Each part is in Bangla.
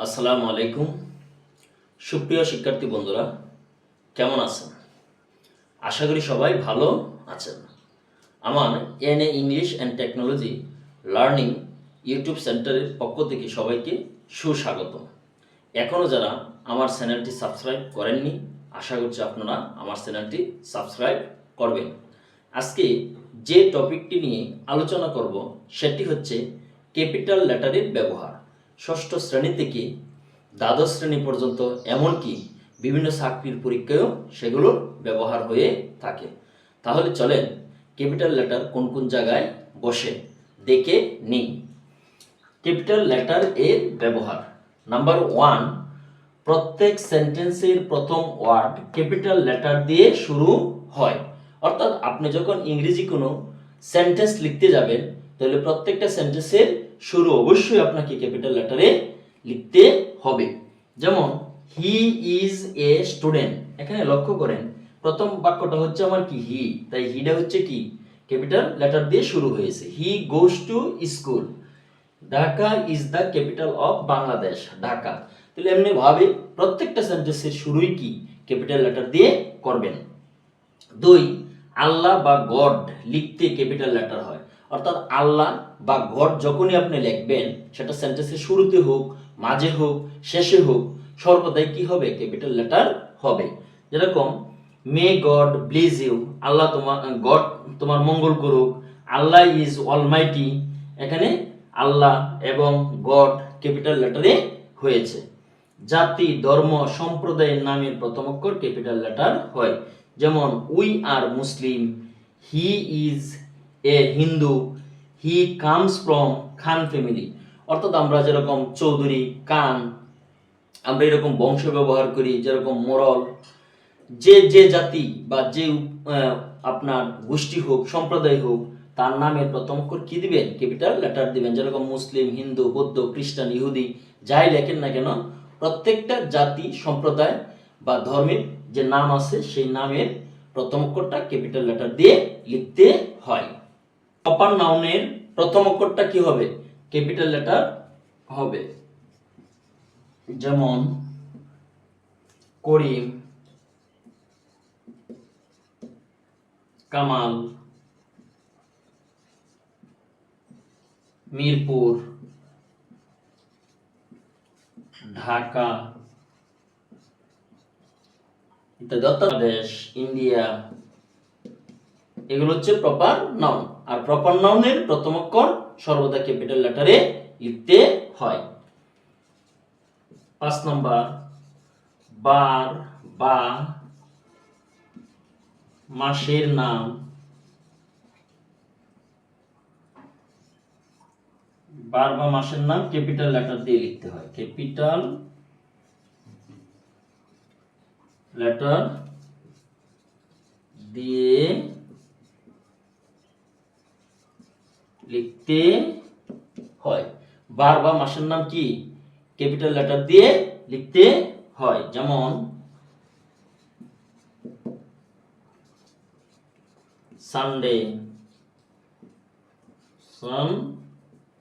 আসসালামু আলাইকুম। সুপ্রিয় শিক্ষার্থী বন্ধুরা, কেমন আছেন? আশা করি সবাই ভালো আছেন। আমার NA English and technology learning YouTube সেন্টারের পক্ষ থেকে সবাইকে সুস্বাগত। এখনও যারা আমার চ্যানেলটি সাবস্ক্রাইব করেননি, আশা করছি আপনারা আমার চ্যানেলটি সাবস্ক্রাইব করবেন। আজকে যে টপিকটি নিয়ে আলোচনা করব সেটি হচ্ছে ক্যাপিটাল লেটারের ব্যবহার। ষষ্ঠ শ্রেণী থেকে দ্বাদশ শ্রেণী পর্যন্ত, এমনকি বিভিন্ন চাকরির পরীক্ষায়ও সেগুলোর ব্যবহার হয়ে থাকে। তাহলে চলেন ক্যাপিটাল লেটার কোন কোন জায়গায় বসে দেখে নিই। ক্যাপিটাল লেটার এর ব্যবহার। নাম্বার 1, প্রত্যেক সেন্টেন্সের প্রথম ওয়ার্ড ক্যাপিটাল লেটার দিয়ে শুরু হয়। অর্থাৎ আপনি যখন ইংরেজি কোনো সেন্টেন্স লিখতে যাবেন, তাহলে প্রত্যেকটা সেন্টেন্সের শুরু অবশ্যই আপনাকে ক্যাপিটাল লেটারে লিখতে হবে। যেমন হি ইজ এ স্টুডেন্ট, এখানে লক্ষ্য করেন প্রথম বাক্যটা হচ্ছে আমার কি হি, তাই হিটা হচ্ছে কি ক্যাপিটাল লেটার দিয়ে শুরু হয়েছে। He goes to school. Dhaka is the capital of Bangladesh, Dhaka. তাহলে এমনি ভাবে প্রত্যেকটা সেন্টেন্সের শুরুই কি ক্যাপিটাল লেটার দিয়ে করবেন। 2, আল্লাহ বা গড লিখতে ক্যাপিটাল লেটার হয়। অর্থাৎ আল্লাহ বা গড যখনই আপনি লিখবেন, সেটা সেন্টেন্সের শুরুতে হোক, মাঝে হোক, শেষে হোক, সর্বদাই কি হবে ক্যাপিটাল লেটার হবে। যেরকম may God bless you, Allah God তোমার মঙ্গল করুক। আল্লাহ ইজ অলমাইটি, এখানে আল্লাহ এবং গড ক্যাপিটাল লেটারে হয়েছে। জাতি, ধর্ম, সম্প্রদায়ের নামের প্রথম অক্ষর ক্যাপিটাল লেটার হয়। যেমন we are Muslim, he is a Hindu, he comes from Khan family. অর্থাৎ আমরা যেরকম চৌধুরী, খান, আমরা এরকম বংশ ব্যবহার করি, যেরকম মোরল। যে যে জাতি বা যে আপনার গোষ্ঠী হোক, সম্প্রদায় হোক, তার নামের প্রথম অক্ষর কি দিবেন ক্যাপিটাল লেটার দিবেন। যেরকম মুসলিম, হিন্দু, বৌদ্ধ, খ্রিস্টান, ইহুদি, যাই লেখেন না কেন, প্রত্যেকটা জাতি, সম্প্রদায় বা ধর্মের যে নাম আছে, সেই নামের প্রথম অক্ষরটা ক্যাপিটাল লেটার দিয়ে লিখতে হয়। প্রপার নাউনের প্রথম অক্ষরটা কি হবে ক্যাপিটাল লেটার হবে। যেমন করিম, কামাল, মিরপুর, ঢাকা ইত্যাদি। অর্থাৎ বাংলাদেশ, ইন্ডিয়া, এগুলো হচ্ছে প্রপার নাউন। আর প্রপার নাউনের প্রথম অক্ষর সর্বদা ক্যাপিটাল লেটারে লিখতে হয়। 5 নম্বর, বার বা মাসের নাম, বার বা মাসের নাম ক্যাপিটাল লেটার দিয়ে লিখতে হয়। ক্যাপিটাল লেটার দিয়ে লিখতে হয়। বার বা মাসের নাম কি ক্যাপিটাল লেটার দিয়ে লিখতে হয়। যেমন সানডে, সানডে,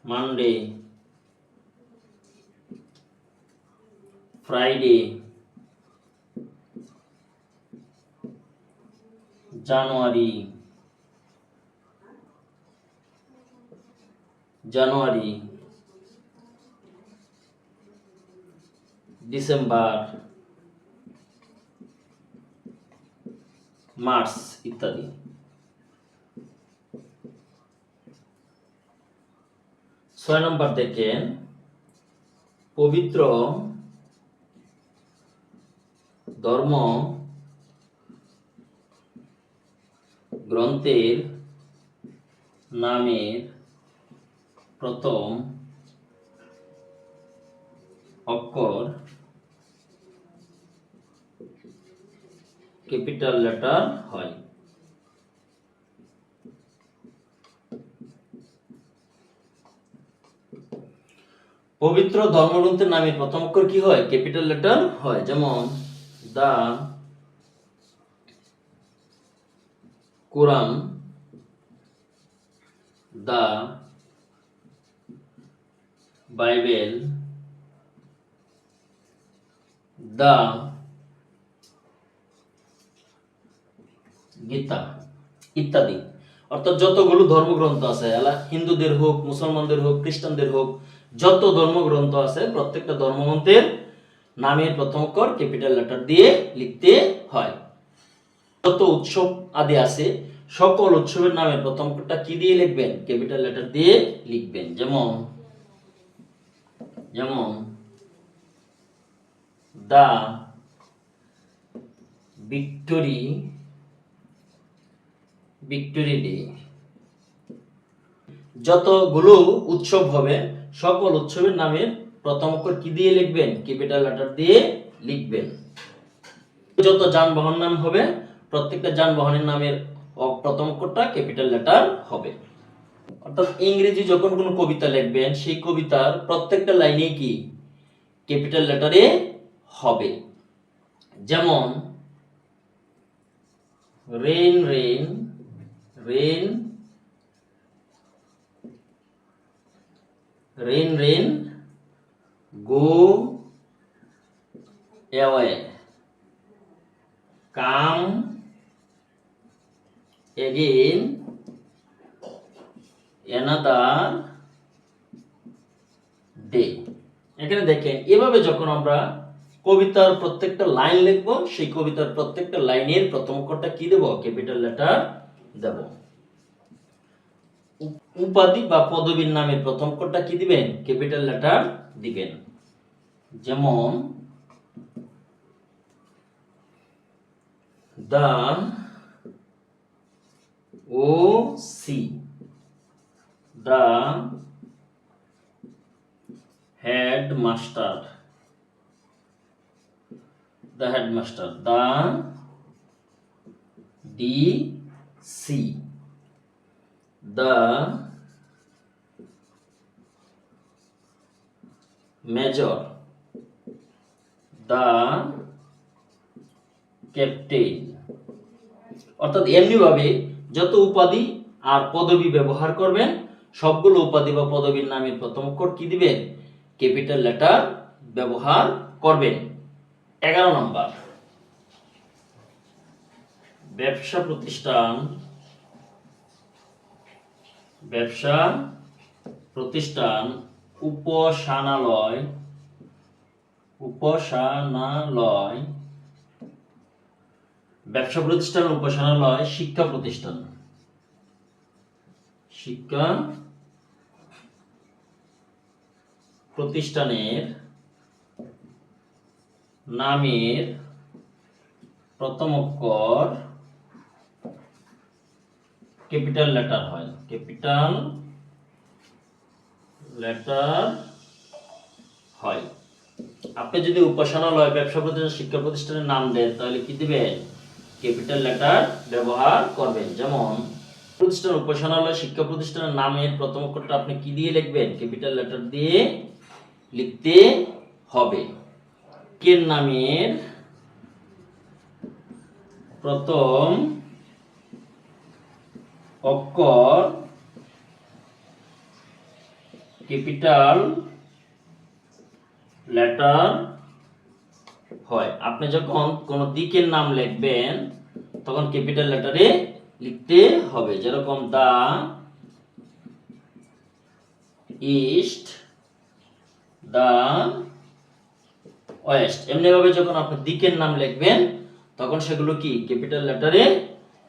মানডে, ফ্রাইডে, জানুয়ারি, জানুয়ারি, ডিসেম্বর, মার্চ ইত্যাদি। 6 নম্বর দেখেন, পবিত্র ধর্ম গ্রন্থের নামের প্রথম অক্ষর ক্যাপিটাল লেটার হয়। পবিত্র ধর্মগ্রন্থের নামের প্রথম অক্ষর কি হয় ক্যাপিটাল লেটার হয়। যেমন দা কোরআন, দা বাইবেল, দা গীতা ইত্যাদি। অর্থাৎ যতগুলো ধর্মগ্রন্থ আছে, হিন্দুদের হোক, মুসলমানদের হোক, খ্রিস্টানদের হোক, যত ধর্মগ্রন্থ আছে প্রত্যেকটা ধর্মগ্রন্থের নামের প্রথম অক্ষর ক্যাপিটাল লেটার দিয়ে লিখতে হয়। যত উৎসব আদি আছে সকল উৎসবের নামের প্রথম অক্ষরটা কি দিয়ে লিখবেন? ক্যাপিটাল লেটার দিয়ে লিখবেন। যেমন দা ভিক্টোরি ডে। যতগুলো উৎসব হবে সকল উৎসবের নামের প্রথম অক্ষর কি দিয়ে লিখবেন? ক্যাপিটাল লেটার দিয়ে লিখবেন। যত যানবাহন নাম হবে প্রত্যেকটা যানবাহনের নামের প্রথম অক্ষরটা ক্যাপিটাল লেটার হবে। অর্থাৎ ইংরেজি যখন কোনো কবিতা লিখবেন সেই কবিতার প্রত্যেকটা লাইনে কি ক্যাপিটাল লেটারে হবে। যেমন rain rain rain rain rain go away, come again another day। এখানে দেখেন এভাবে যখন আমরা কবিতার প্রত্যেকটা লাইন লিখব সেই কবিতার প্রত্যেকটা লাইনের প্রথম অক্ষরটা কি দেব? ক্যাপিটাল লেটার দেব। উপাধি বা পদবীর নামের প্রথম অক্ষরটা কি দিবেন? ক্যাপিটাল লেটার দিবেন। যেমন the OC, the headmaster, the DC, the major, the captain. অর্থাৎ এমনি ভাবে যত উপাধি আর পদবী ব্যবহার করবেন সবগুলো উপাধি বা পদবীর নামের প্রথম অক্ষর কি দিবেন? ক্যাপিটাল লেটার ব্যবহার করবেন। 11 নম্বর, ব্যবসা প্রতিষ্ঠান উপাসনালয় ব্যবসা প্রতিষ্ঠান, উপাসনালয়, শিক্ষা প্রতিষ্ঠানের নামের প্রথম অক্ষর ক্যাপিটাল লেটার হয়। আপনি যদি উপাসনালয়, ব্যবসা প্রতিষ্ঠান, শিক্ষা প্রতিষ্ঠানের নাম দেন তাহলে কি দিবেন? ক্যাপিটাল লেটার ব্যবহার করবেন। যেমন প্রতিষ্ঠান, উপাসনালয়, শিক্ষা প্রতিষ্ঠানের নামের প্রথম অক্ষরটা আপনি কি দিয়ে লিখবেন? ক্যাপিটাল লেটার দিয়ে লিখতে হবে। কের নামের প্রথম অক্ষর ক্যাপিটাল লেটার হয়। আপনি যখন কোন দিকের নাম লিখবেন তখন ক্যাপিটাল লেটারে লিখতে হবে। যেরকম দা ইস্ট, দা ওয়েস্ট। এমনি ভাবে যখন আপনি দিকের নাম লিখবেন তখন সেগুলো কি ক্যাপিটাল লেটারে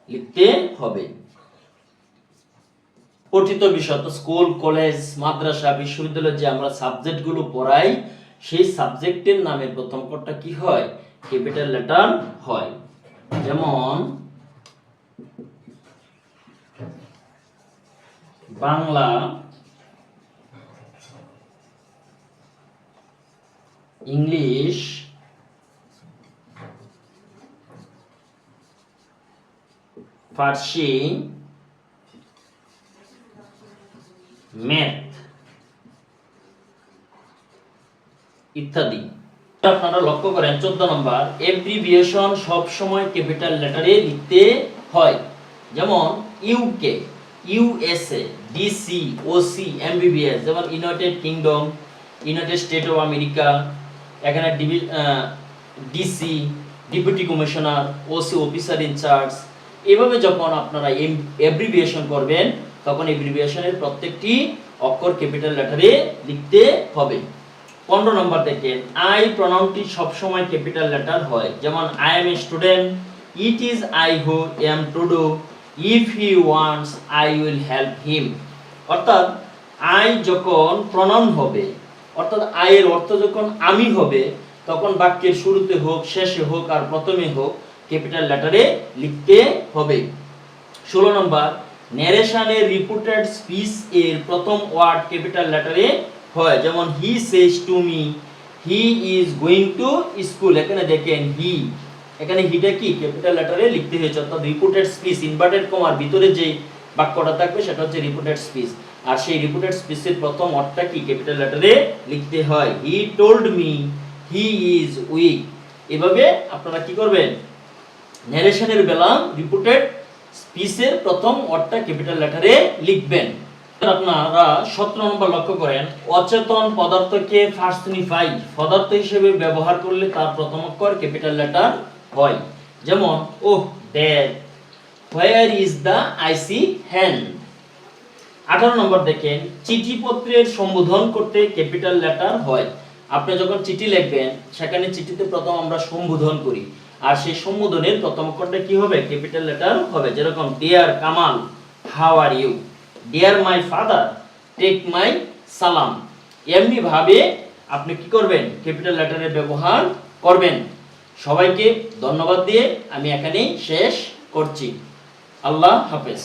লিখতে হবে। পঠিত বিষয় তো স্কুল, কলেজ, মাদ্রাসা, বিশ্ববিদ্যালয়ে যে আমরা সাবজেক্টগুলো পড়াই সেই সাবজেক্টের নামের প্রথম অক্ষরটা কি হয়? ক্যাপিটাল লেটার হয়। যেমন বাংলা, ইংলিশ, ফার্সি, ম্যাথ ইত্যাদি। আপনারা লক্ষ্য করেন 14 নম্বর, এব্রিভিয়েশন সব সময় ক্যাপিটাল লেটারে লিখতে হয়। যেমন UK, USA, DC, OC, MBBS. যেমন United Kingdom, United State of America, এখানে DC, deputy commissioner, OC officer in charge. এভাবে যখন আপনারা এব্রিভিয়েশন করবেন তখন এব্রিভিয়েশনের প্রত্যেকটি অক্ষর ক্যাপিটাল লেটারে লিখতে হবে। 15 নম্বর দেখেন, আই প্রনাউনটি সবসময় ক্যাপিটাল লেটার হয়, যেমন I M a student, it is I who am to do, if he wants I will help him. অর্থাৎ আই যখন প্রনাউন হবে, অর্থাৎ আই এর অর্থ যখন আমি হবে, তখন বাক্যের শুরুতে হোক, শেষে হোক আর প্রথমে হোক ক্যাপিটাল লেটারে লিখতে হবে। 16 নম্বর, ন্যারেশনের রিপোর্টেড স্পিচ এর প্রথম ওয়ার্ড ক্যাপিটাল লেটারে হয়, যেমন he says to me, he is going to school. এখানে দেখেন হি, এখানে হিটা কি ক্যাপিটাল লেটারে লিখতে হয়েছে, অর্থাৎ রিপোর্টেড স্পিচ ইনভার্টেড কমার ভিতরে যে বাক্যটা থাকবে সেটা হচ্ছে রিপোর্টেড স্পিচ, আর সেই রিপোর্টেড স্পিচের প্রথম ওয়ার্ডটা কি ক্যাপিটাল লেটারে লিখতে হয়। He told me he is weak. এভাবে আপনারা কি করবেন, ন্যারেশনের বেলা রিপোর্টেড স্পিচের প্রথম ওয়ার্ডটা ক্যাপিটাল লেটারে লিখবেন। আপনারা 17 নম্বর লক্ষ্য করেন, অচেতন পদার্থকে পার্সনিফাই পদার্থ হিসেবে ব্যবহার করলে তার প্রথম অক্ষর ক্যাপিটাল লেটার হয়, যেমন oh that, where is the IC hand. 18 number দেখেন, চিঠিপত্রের সম্বোধন করতে ক্যাপিটাল লেটার হয়। আপনি যখন চিঠি লিখবেন সেখানে চিঠিতে প্রথম আমরা সম্বোধন করি, আর সেই সম্বোধনের প্রথম অক্ষরটা কি হবে, ক্যাপিটাল লেটার হবে। যেরকম dear Kamal, how are you, dear my father, take my সালাম। এমনি ভাবে আপনি কি করবেন, ক্যাপিটাল লেটারের ব্যবহার করবেন। সবাইকে ধন্যবাদ দিয়ে আমি এখানেই শেষ করছি। আল্লাহ হাফেজ।